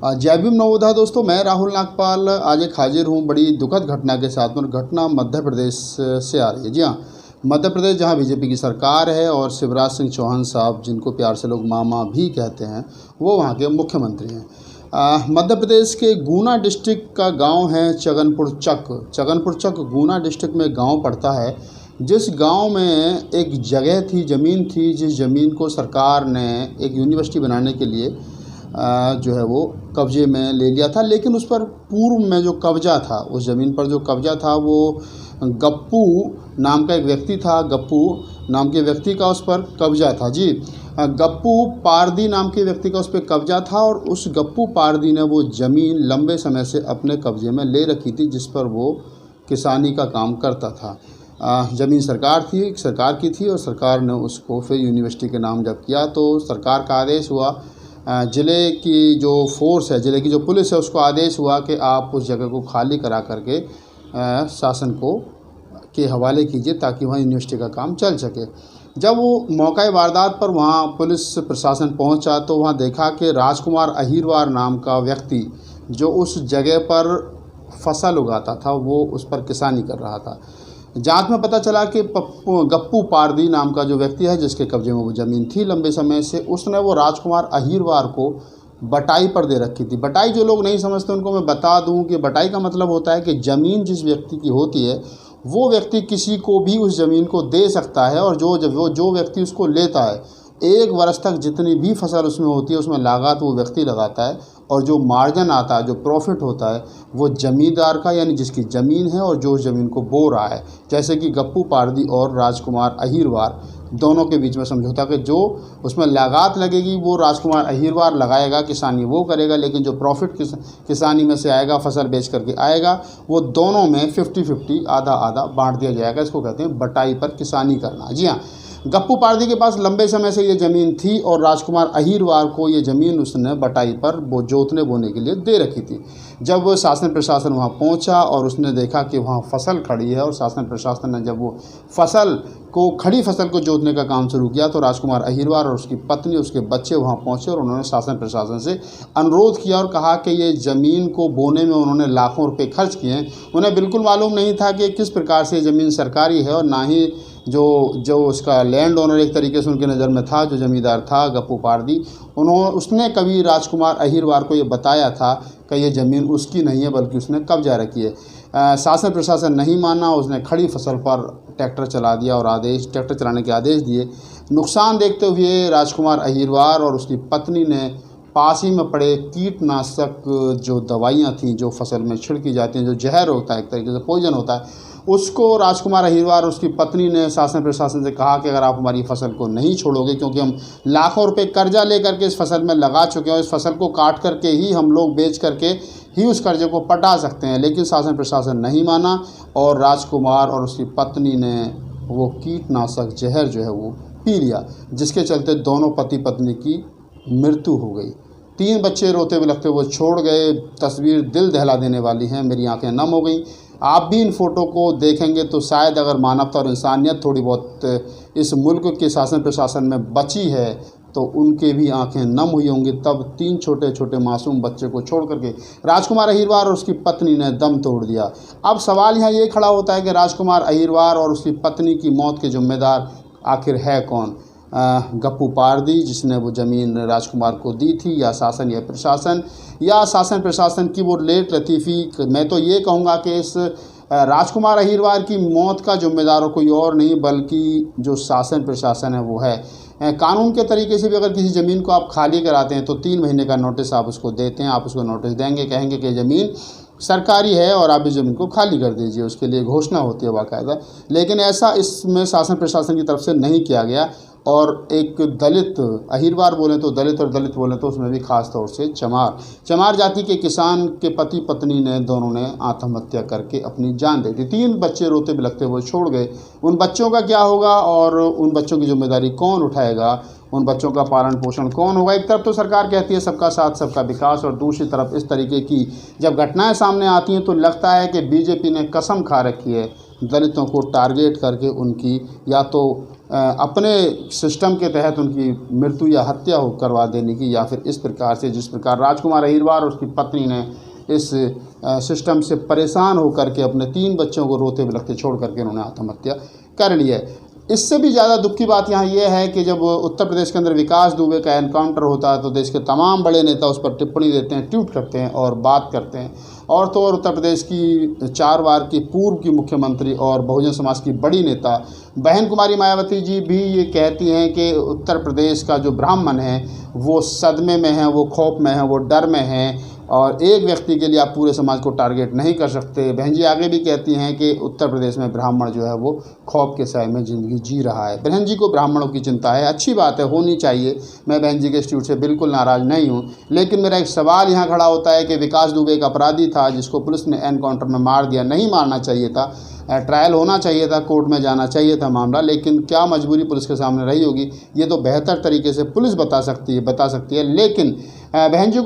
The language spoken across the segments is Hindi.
जय भीम नवोदय दोस्तों, मैं राहुल नागपाल आज एक हाजिर हूँ बड़ी दुखद घटना के साथ। और घटना मध्य प्रदेश से आ रही है। जी हाँ, मध्य प्रदेश जहाँ बीजेपी की सरकार है और शिवराज सिंह चौहान साहब, जिनको प्यार से लोग मामा भी कहते हैं, वो वहाँ के मुख्यमंत्री हैं। मध्य प्रदेश के गुना डिस्ट्रिक्ट का गांव है चगनपुर चक गुना डिस्ट्रिक्ट में गांव पड़ता है। जिस गांव में एक जगह थी, ज़मीन थी, जिस ज़मीन को सरकार ने एक यूनिवर्सिटी बनाने के लिए जो है वो कब्जे में ले लिया था। लेकिन उस पर पूर्व में जो कब्जा था, उस ज़मीन पर जो कब्जा था, वो गप्पू नाम का एक व्यक्ति था। गप्पू नाम के व्यक्ति का उस पर कब्जा था। जी, गप्पू पारदी नाम के व्यक्ति का उस पर कब्जा था। और उस गप्पू पारदी ने वो ज़मीन लंबे समय से अपने कब्जे में ले रखी थी, जिस पर वो किसानी का काम करता था। ज़मीन सरकार की थी और सरकार ने उसको फिर यूनिवर्सिटी के नाम जब किया तो सरकार का आदेश हुआ, ज़िले की जो फोर्स है, ज़िले की जो पुलिस है, उसको आदेश हुआ कि आप उस जगह को खाली करा करके शासन को के हवाले कीजिए ताकि वहाँ यूनिवर्सिटी का काम चल सके। जब वो मौका वारदात पर वहाँ पुलिस प्रशासन पहुँचा तो वहाँ देखा कि राजकुमार अहीरवार नाम का व्यक्ति जो उस जगह पर फसल उगाता था, वो उस पर किसानी कर रहा था। जांच में पता चला कि गप्पू पारदी नाम का जो व्यक्ति है, जिसके कब्जे में वो ज़मीन थी लंबे समय से, उसने वो राजकुमार अहीरवार को बटाई पर दे रखी थी। बटाई जो लोग नहीं समझते उनको मैं बता दूं कि बटाई का मतलब होता है कि ज़मीन जिस व्यक्ति की होती है वो व्यक्ति किसी को भी उस ज़मीन को दे सकता है। और जो व्यक्ति उसको लेता है, 1 वर्ष तक जितनी भी फसल उसमें होती है उसमें लागत वो व्यक्ति लगाता है। और जो मार्जिन आता है, जो प्रॉफिट होता है, वो ज़मींदार का, यानी जिसकी ज़मीन है और जो उस ज़मीन को बो रहा है। जैसे कि गप्पू पारदी और राजकुमार अहीरवार दोनों के बीच में समझौता कि जो उसमें लागत लगेगी वो राजकुमार अहीरवार लगाएगा, किसानी वो करेगा, लेकिन जो प्रॉफिट किसानी में से आएगा, फसल बेच करके आएगा, वो दोनों में 50-50 आधा आधा बांट दिया जाएगा। इसको कहते हैं बटाई पर किसानी करना। जी हाँ, गप्पू पारदी के पास लंबे समय से ये ज़मीन थी और राजकुमार अहीरवार को ये ज़मीन उसने बटाई पर जोतने बोने के लिए दे रखी थी। जब शासन प्रशासन वहाँ पहुँचा और उसने देखा कि वहाँ फसल खड़ी है और शासन प्रशासन ने जब वो खड़ी फसल को जोतने का काम शुरू किया तो राजकुमार अहीरवार और उसकी पत्नी, उसके बच्चे वहाँ पहुँचे और उन्होंने शासन प्रशासन से अनुरोध किया और कहा कि ये ज़मीन को बोने में उन्होंने लाखों रुपये खर्च किए हैं। उन्हें बिल्कुल मालूम नहीं था कि किस प्रकार से ज़मीन सरकारी है, और ना ही जो उसका लैंड ओनर एक तरीके से उनकी नज़र में था, जो ज़मींदार था गप्पू पारदी, उसने कभी राजकुमार अहीरवार को ये बताया था कि ये ज़मीन उसकी नहीं है बल्कि उसने कब्जा रखी है। शासन प्रशासन नहीं माना, उसने खड़ी फसल पर ट्रैक्टर चला दिया और ट्रैक्टर चलाने के आदेश दिए। नुकसान देखते हुए राजकुमार अहीरवार और उसकी पत्नी ने पास ही में पड़े कीटनाशक जो दवाइयाँ थीं, जो फसल में छिड़की जाती हैं, जो जहर होता है, एक तरीके से पॉइजन होता है, उसको राजकुमार अहीरवार और उसकी पत्नी ने शासन प्रशासन से कहा कि अगर आप हमारी फसल को नहीं छोड़ोगे, क्योंकि हम लाखों रुपए कर्जा लेकर के इस फसल में लगा चुके हैं, इस फसल को काट करके ही हम लोग बेच करके ही उस कर्जे को पटा सकते हैं। लेकिन शासन प्रशासन नहीं माना और राजकुमार और उसकी पत्नी ने वो कीटनाशक जहर जो है वो पी लिया, जिसके चलते दोनों पति पत्नी की मृत्यु हो गई। 3 बच्चे रोते हुए लगते वो छोड़ गए। तस्वीर दिल दहला देने वाली है, मेरी आंखें नम हो गई। आप भी इन फ़ोटो को देखेंगे तो शायद अगर मानवता और इंसानियत थोड़ी बहुत इस मुल्क के शासन प्रशासन में बची है तो उनके भी आंखें नम हुई होंगी। तब 3 छोटे छोटे मासूम बच्चे को छोड़ करके राजकुमार अहीरवार और उसकी पत्नी ने दम तोड़ दिया। अब सवाल यहाँ ये खड़ा होता है कि राजकुमार अहीरवार और उसकी पत्नी की मौत के जिम्मेदार आखिर है कौन? गप्पू पारदी, जिसने वो ज़मीन राजकुमार को दी थी, या शासन या प्रशासन, या शासन प्रशासन की वो लेट लतीफ़ी? मैं तो ये कहूँगा कि इस राजकुमार अहीरवार की मौत का जिम्मेदार हो कोई और नहीं बल्कि जो शासन प्रशासन है वो है। कानून के तरीके से भी अगर किसी ज़मीन को आप खाली कराते हैं तो 3 महीने का नोटिस आप उसको देते हैं। आप उसको नोटिस देंगे, कहेंगे कि ज़मीन सरकारी है और आप इस ज़मीन को खाली कर दीजिए, उसके लिए घोषणा होती है बाकायदा। लेकिन ऐसा इसमें शासन प्रशासन की तरफ से नहीं किया गया। और एक दलित, अहीरवार बोलें तो दलित और दलित बोलें तो उसमें भी ख़ास तौर से चमार जाति के किसान के पति पत्नी ने दोनों ने आत्महत्या करके अपनी जान दे दी। 3 बच्चे रोते बिलखते हुए छोड़ गए। उन बच्चों का क्या होगा और उन बच्चों की जिम्मेदारी कौन उठाएगा? उन बच्चों का पालन पोषण कौन होगा? एक तरफ तो सरकार कहती है सबका साथ सबका विकास, और दूसरी तरफ इस तरीके की जब घटनाएं सामने आती हैं तो लगता है कि बीजेपी ने कसम खा रखी है दलितों को टारगेट करके उनकी या तो अपने सिस्टम के तहत उनकी मृत्यु या हत्या हो करवा देने की, या फिर इस प्रकार से जिस प्रकार राजकुमार अहीरवार और उसकी पत्नी ने इस सिस्टम से परेशान होकर के अपने 3 बच्चों को रोते बिलखते छोड़ करके उन्होंने आत्महत्या कर ली है। इससे भी ज़्यादा दुख की बात यहाँ ये है कि जब उत्तर प्रदेश के अंदर विकास दुबे का एनकाउंटर होता है तो देश के तमाम बड़े नेता उस पर टिप्पणी देते हैं, ट्वीट करते हैं और बात करते हैं। और तो और उत्तर प्रदेश की 4 बार की पूर्व की मुख्यमंत्री और बहुजन समाज की बड़ी नेता बहन कुमारी मायावती जी भी ये कहती हैं कि उत्तर प्रदेश का जो ब्राह्मण है वो सदमे में है, वो खौफ में है, वो डर में है, और एक व्यक्ति के लिए आप पूरे समाज को टारगेट नहीं कर सकते। बहन जी आगे भी कहती हैं कि उत्तर प्रदेश में ब्राह्मण जो है वो खौफ के साए में ज़िंदगी जी रहा है। बहन जी को ब्राह्मणों की चिंता है, अच्छी बात है, होनी चाहिए। मैं बहन जी के इंस्टीट्यूट से बिल्कुल नाराज़ नहीं हूँ, लेकिन मेरा एक सवाल यहाँ खड़ा होता है कि विकास दुबे एक अपराधी था जिसको पुलिस ने एनकाउंटर में मार दिया। नहीं मारना चाहिए था, ट्रायल होना चाहिए था, कोर्ट में जाना चाहिए था मामला, लेकिन क्या मजबूरी पुलिस के सामने रही होगी ये तो बेहतर तरीके से पुलिस बता सकती है। लेकिन बहन जी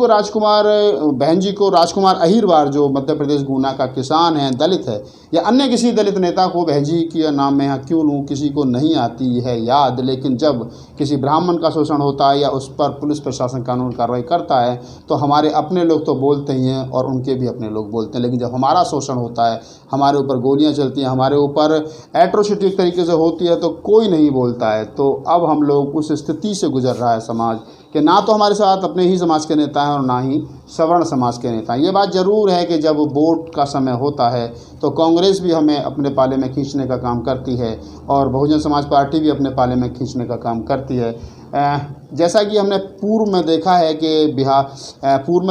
को राजकुमार अहीरवार जो मध्य प्रदेश गुना का किसान है, दलित है, या अन्य किसी दलित नेता को बहन जी के नाम में यहाँ क्यों लूँ, किसी को नहीं आती है याद। लेकिन जब किसी ब्राह्मण का शोषण होता है या उस पर पुलिस प्रशासन कानून कार्रवाई करता है तो हमारे अपने लोग तो बोलते ही हैं और उनके भी अपने लोग बोलते हैं। लेकिन जब हमारा शोषण होता है, हमारे ऊपर गोलियाँ चलती हैं, हमारे ऊपर एट्रोसिटी एक तरीके से होती है तो कोई नहीं बोलता है। तो अब हम लोग उस स्थिति से गुजर रहा है समाज कि ना तो हमारे साथ अपने ही समाज के नेता हैं और ना ही सवर्ण समाज के नेता हैं। ये बात ज़रूर है कि जब वोट का समय होता है तो कांग्रेस भी हमें अपने पाले में खींचने का काम करती है और बहुजन समाज पार्टी भी अपने पाले में खींचने का काम करती है। जैसा कि हमने पूर्व में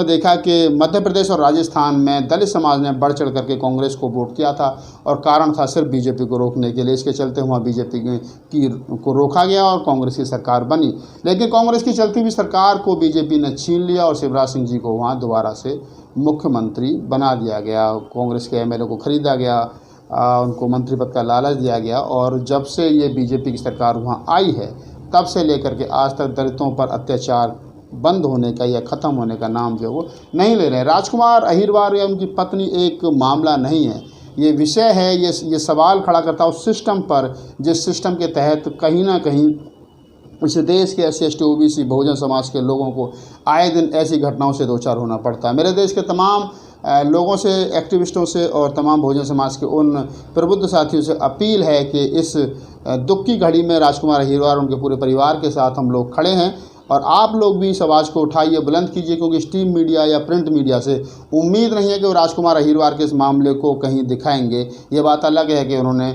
देखा कि मध्य प्रदेश और राजस्थान में दलित समाज ने बढ़ चढ़ करके कांग्रेस को वोट किया था और कारण था सिर्फ बीजेपी को रोकने के लिए। इसके चलते वहाँ बीजेपी को रोका गया और कांग्रेस की सरकार बनी। लेकिन कांग्रेस की चलती हुई सरकार को बीजेपी ने छीन लिया और शिवराज सिंह जी को वहाँ दोबारा से मुख्यमंत्री बना दिया गया। कांग्रेस के एमएलए को खरीदा गया, उनको मंत्री पद का लालच दिया गया, और जब से ये बीजेपी की सरकार वहाँ आई है तब से लेकर के आज तक दलितों पर अत्याचार बंद होने का या ख़त्म होने का नाम जो वो नहीं ले रहे हैं। राजकुमार अहीरवार या उनकी पत्नी एक मामला नहीं है, ये विषय है। ये सवाल खड़ा करता है उस सिस्टम पर जिस सिस्टम के तहत कहीं ना कहीं इस देश के SC ST OBC Bahujan Samaj के लोगों को आए दिन ऐसी घटनाओं से दो चार होना पड़ता है। मेरे देश के तमाम लोगों से, एक्टिविस्टों से और तमाम बहुजन समाज के उन प्रबुद्ध साथियों से अपील है कि इस दुख की घड़ी में राजकुमार अहीरवार और उनके पूरे परिवार के साथ हम लोग खड़े हैं और आप लोग भी इस आवाज़ को उठाइए, बुलंद कीजिए, क्योंकि स्ट्रीम मीडिया या प्रिंट मीडिया से उम्मीद नहीं है कि वो राजकुमार अहीरवार के इस मामले को कहीं दिखाएंगे। ये बात अलग है कि उन्होंने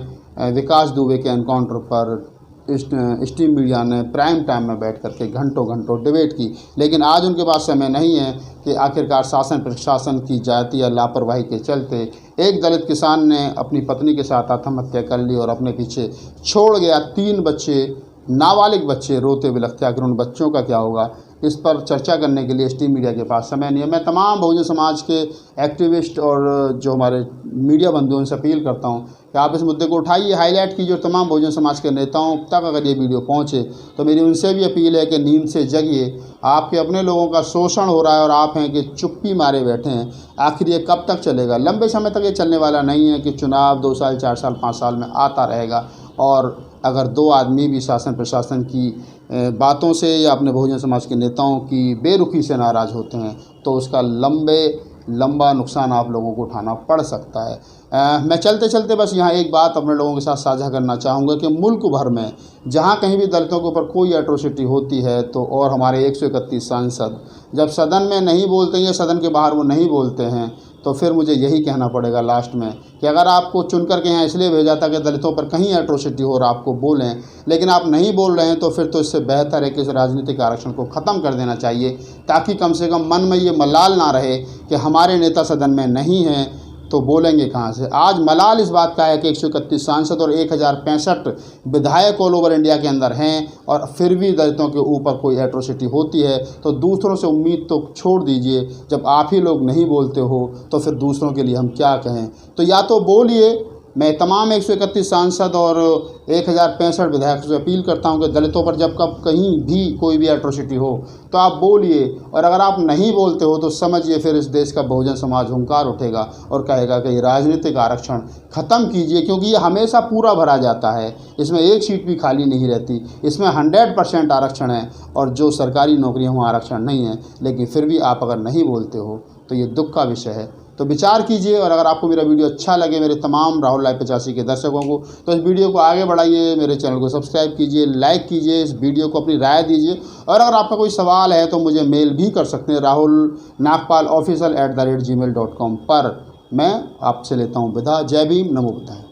विकास दुबे के एनकाउंटर पर स्ट्रीम मीडिया ने प्राइम टाइम में बैठ करके घंटों घंटों डिबेट की, लेकिन आज उनके पास समय नहीं है कि आखिरकार शासन प्रशासन की जाती या लापरवाही के चलते एक दलित किसान ने अपनी पत्नी के साथ आत्महत्या कर ली और अपने पीछे छोड़ गया 3 बच्चे, नाबालिग बच्चे रोते बिलखते। आखिर उन बच्चों का क्या होगा, इस पर चर्चा करने के लिए स्ट्रीम मीडिया के पास समय नहीं है। मैं तमाम बहुजन समाज के एक्टिविस्ट और जो हमारे मीडिया बंधुओं से अपील करता हूं कि आप इस मुद्दे को उठाइए, हाईलाइट कीजिए और तमाम बहुजन समाज के नेताओं तक अगर ये वीडियो पहुंचे तो मेरी उनसे भी अपील है कि नींद से जगिए। आपके अपने लोगों का शोषण हो रहा है और आप हैं कि चुप्पी मारे बैठे हैं। आखिर ये कब तक चलेगा? लंबे समय तक ये चलने वाला नहीं है कि चुनाव 2 साल 4 साल 5 साल में आता रहेगा और अगर 2 आदमी भी शासन प्रशासन की बातों से या अपने बहुजन समाज के नेताओं की बेरुखी से नाराज़ होते हैं तो उसका लंबा नुकसान आप लोगों को उठाना पड़ सकता है। मैं चलते चलते बस यहाँ एक बात अपने लोगों के साथ साझा करना चाहूँगा कि मुल्क भर में जहाँ कहीं भी दलितों के ऊपर कोई एट्रोसिटी होती है तो और हमारे 131 सांसद जब सदन में नहीं बोलते हैं या सदन के बाहर वो नहीं बोलते हैं तो फिर मुझे यही कहना पड़ेगा लास्ट में कि अगर आपको चुन करके यहाँ इसलिए भेजा था कि दलितों पर कहीं एट्रोसिटी हो और आपको बोलें, लेकिन आप नहीं बोल रहे हैं तो फिर तो इससे बेहतर है कि इस राजनीतिक आरक्षण को ख़त्म कर देना चाहिए, ताकि कम से कम मन में ये मलाल ना रहे कि हमारे नेता सदन में नहीं हैं तो बोलेंगे कहाँ से। आज मलाल इस बात का है कि 131 सांसद और 1065 विधायक ऑल ओवर इंडिया के अंदर हैं और फिर भी दलितों के ऊपर कोई एट्रोसिटी होती है तो दूसरों से उम्मीद तो छोड़ दीजिए। जब आप ही लोग नहीं बोलते हो तो फिर दूसरों के लिए हम क्या कहें। तो या तो बोलिए मैं तमाम 131 सांसद और 1065 विधायकों से अपील करता हूं कि दलितों पर जब कब कहीं भी कोई भी एट्रोसिटी हो तो आप बोलिए, और अगर आप नहीं बोलते हो तो समझिए फिर इस देश का बहुजन समाज हुंकार उठेगा और कहेगा कि ये राजनीतिक आरक्षण ख़त्म कीजिए, क्योंकि ये हमेशा पूरा भरा जाता है, इसमें एक सीट भी खाली नहीं रहती, इसमें 100% आरक्षण है और जो सरकारी नौकरियां वहाँ आरक्षण नहीं है, लेकिन फिर भी आप अगर नहीं बोलते हो तो ये दुख का विषय है। तो विचार कीजिए, और अगर आपको मेरा वीडियो अच्छा लगे मेरे तमाम राहुल लाइव 85 के दर्शकों को, तो इस वीडियो को आगे बढ़ाइए, मेरे चैनल को सब्सक्राइब कीजिए, लाइक कीजिए, इस वीडियो को अपनी राय दीजिए, और अगर आपका कोई सवाल है तो मुझे मेल भी कर सकते हैं rahulnagpalofficial@gmail.com पर। मैं आपसे लेता हूँ विदा। जय भीम, नमो बुद्धाय।